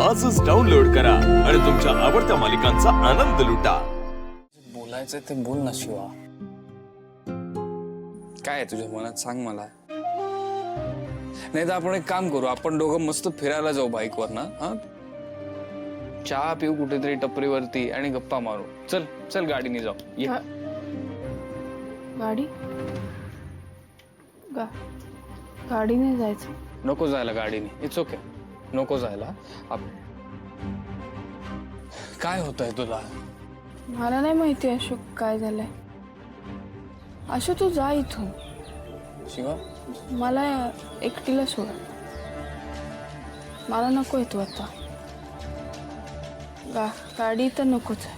आजच डाउनलोड करा आणि तुमच्या आवडत्या मालिकांचा आनंद लुटा। बोलायचं ते बोल ना शिवा। काय तुझ्या मनात सांग मला। नाही तर आपण एक काम करू, आपण दोघं मस्त फिरायला जाऊ बाईकवर ना। हा, चहा पिऊ कुठेतरी टपरीवरती आणि गप्पा मारू। चल चल गाडीने जाऊ ये। गाडी गाडीने जायचं? नको जायला गाडीने, इट्स ओके, नको जायला। काय होतंय तुला? मला नाही माहिती अशोक काय झालंय। अशोक तू जा इथून, शिवा मला एकटीला सोड। मला नको येतो आता। गाडी तर नकोच आहे।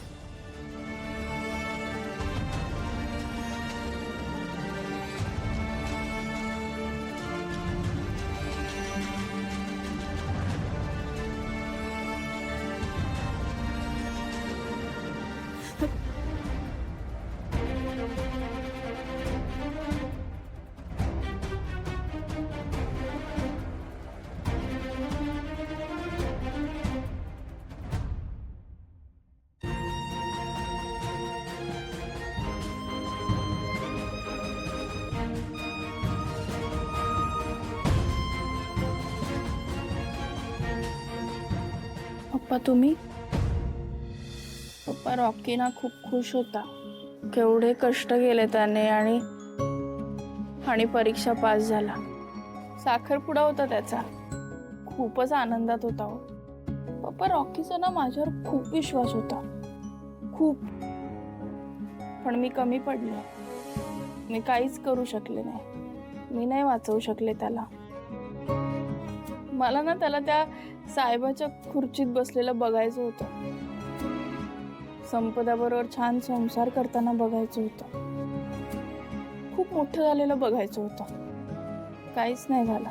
पप्पा तुम्ही? पप्पा रॉकी ना खूप खुश होता। केवढे कष्ट केले त्याने आणि परीक्षा पास झाला। साखरपुडा होता त्याचा, खूपच आनंदात होता हो। पप्पा रॉकीचा ना माझ्यावर खूप विश्वास होता, खूप। पण मी कमी पडले, मी काहीच करू शकले नाही। मी नाही वाचवू शकले त्याला। मला ना त्याला त्या साहेबाच्या खुर्चीत बसलेलं बघायचं होतं, संपदाबरोबर छान संसार करताना बघायचं होतं, खूप मोठं झालेलं बघायचं होतं। काहीच नाही झालं।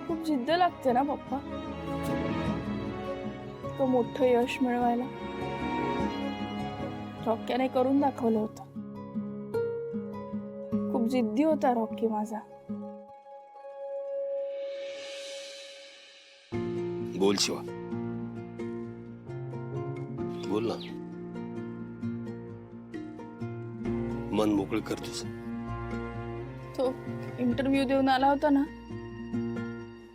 खूप जिद्द लागते ना पप्पा, इतकं मोठं यश मिळवायला। रॉकीने करून दाखवलं होतं। खूप जिद्दी होता रॉकी माझा। बोल शिवा, बोल ना, मन मोकळे करतोस। तो इंटरव्ह्यू देऊन आला होता ना,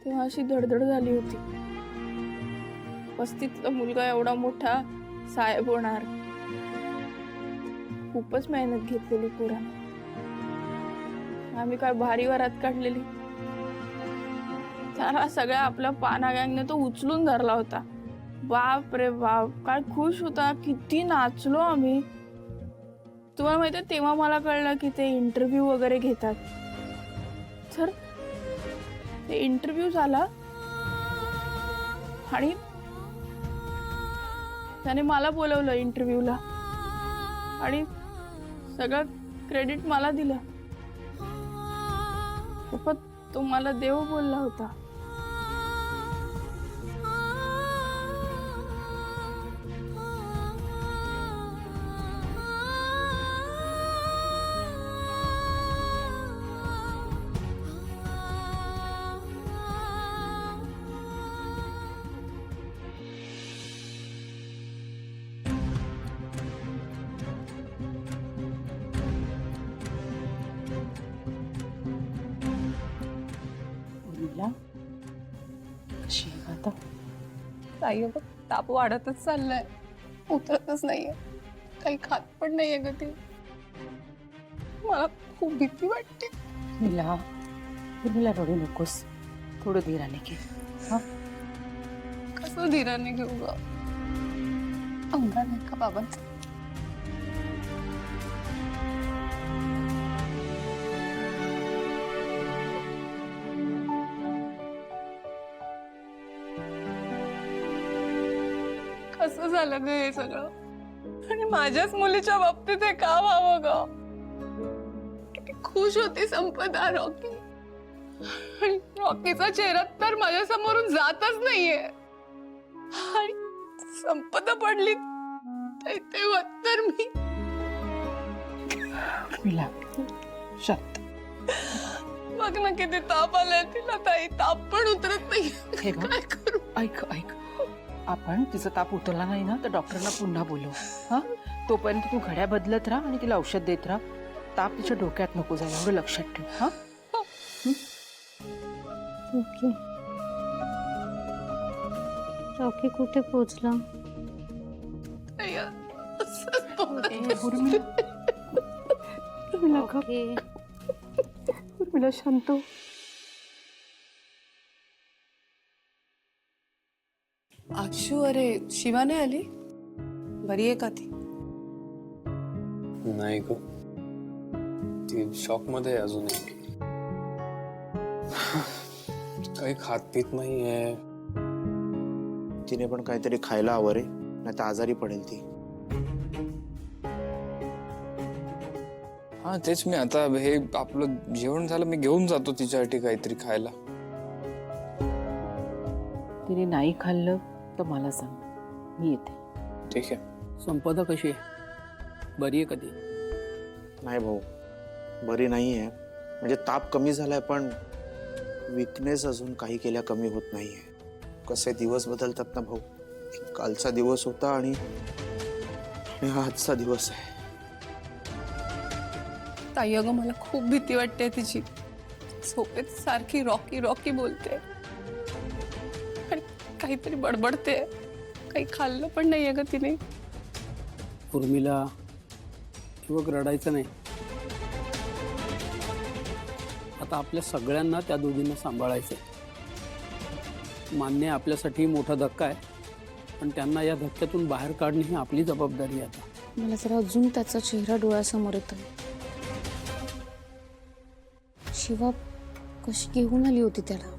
तेव्हा अशी धडधड झाली होती। वस्तीतला मुलगा एवढा मोठा साहेब होणार, खूपच मेहनत घेतलेली पोराने। आम्ही काय भारी वरात काढलेली। त्याला सगळ्या आपल्या पाना गँगने तो उचलून धरला होता। बाप रे बाप, काय खुश होता, किती नाचलो आम्ही। तुम्हाला माहितीये, तेव्हा मला कळलं की ते इंटरव्ह्यू वगैरे घेतात। तर ते इंटरव्ह्यू झाला आणि त्याने मला बोलवलं इंटरव्ह्यूला आणि सगळं क्रेडिट मला दिलं। पप्पा तो मला देव बोलला होता। कशी आहे आता? ताई बघ, ताप वाढतच चाललाय, उतरतच नाहीये, काही खात पण नाहीये ग ती। मला खूप भीती वाटते। मला रडू नकोस, थोडं धीराने घे। हा, कसं धीराने घेऊ ग? अंगा नाही का बाबांचं? कसं झालं ग हे सगळं? आणि माझ्याच मुलीच्या बाबतीत हे का व्हावं ग? किती खुश होती संपदा रॉकी, आणि रॉकीचा चेहरा तर माझ्या समोरून जातच नाहीये। आणि संपदा पडली तेव्हा तर मिला शांत। बघ ना किती ताप आलाय तिला ताई, ताप पण उतरत नाही। हे बघ, काय करू? ऐक ऐक, आपण तिचा ताप उतरला नाही ना तर डॉक्टरना पुन्हा बोलव. हा, तोपर्यंत तू घड्या बदलत राहा आणि तिला औषध देत राहा. ताप तिच्या डोक्यात नको जायला, एवढं लक्षात ठेव. हा, ओके. रॉकी कुठे पोहोचला? ओके. उर्मिला शांत हो. आशू, अरे शिवाने आली? बरी आहे का ती? नाही ग, ती शॉक मध्ये आहे अजूनही. काही खात पित नाहीये. तिने पण काहीतरी खायला हवं रे, नाही तर आजारी पडेल ती. हा तेच, मी आता हे आपलं जेवण झालं, मी घेऊन जातो तिच्यासाठी काहीतरी खायला. तिने नाही खाल्लं तर मला सांग, मी येते. ठीक आहे. संपदा कशी आहे? बरी आहे कधी? नाही भाऊ, बरी नाही आहे. म्हणजे ताप कमी झालाय पण विकनेस अजून काही केल्या कमी होत नाहीये. कसे दिवस बदलतात ना भाऊ. कालचा दिवस होता आणि हा आजचा दिवस आहे. ताई अगं, मला खूप भीती वाटते तिची. झोपेत सारखी रॉकी रॉकी बोलते आणि काहीतरी बडबडते. काही खाल्लं पण नाहीये ग तिने. उर्मिला, किंवा रडायचं नाही. आता आपल्या सगळ्यांना त्या दोघींना सांभाळायचं. मान्य आपल्यासाठी मोठा धक्का आहे, पण त्यांना या धक्क्यातून बाहेर काढणे ही आपली जबाबदारी आहे. आता मला जरा अजून त्याचा चेहरा डोळ्यासमोर येतो. शिवा कशी घेऊन आली होती त्याला,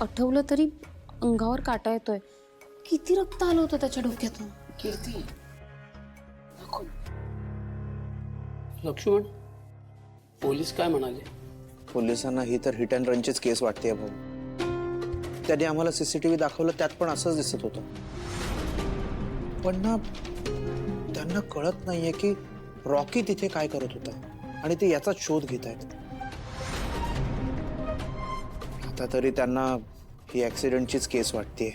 आठवलं तरी अंगावर काटा येतोय. किती रक्त आलं होतं त्याच्या डोक्यातून. कीर्ती, लक्ष्मण, पोलीस काय म्हणाले? पोलिसांना ही तर हिट अँड रनचीच केस वाटते भाऊ. त्यांनी आम्हाला सीसीटीव्ही दाखवलं, त्यात पण असंच दिसत होतं. पण ना, त्यांना कळत नाहीये की रॉकी तिथे काय करत होता आणि ते याचा शोध घेत आहेत. आता तरी त्यांना ही ऍक्सिडेंटचीच केस वाटते.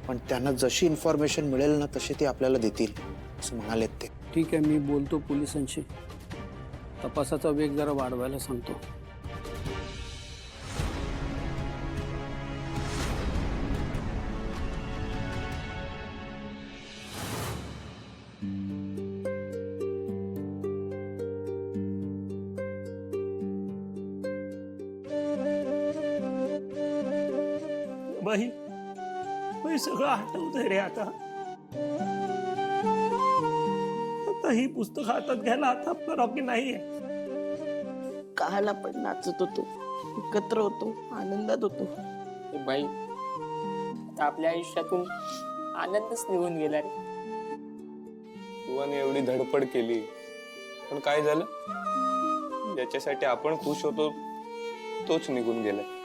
पण त्यांना जशी इन्फॉर्मेशन मिळेल ना तशी ती आपल्याला देतील असं म्हणालेत ते. ठीक आहे, मी बोलतो पोलिसांशी. तपासाचा वेग जरा वाढवायला सांगतो. बाई सगळं आठवतंय रे आता. आता ही पुस्तक हातात घ्यायला आता आपला रॉकी नाहीये. काल आपण नाचत होतो, एकत्र होतो, आनंदात होतो. बाई, आता आपल्या आयुष्यातून आनंदच निघून गेला रे. तुवाने एवढी धडपड केली, पण काय झालं? ज्याच्यासाठी आपण खुश होतो तोच निघून गेलाय.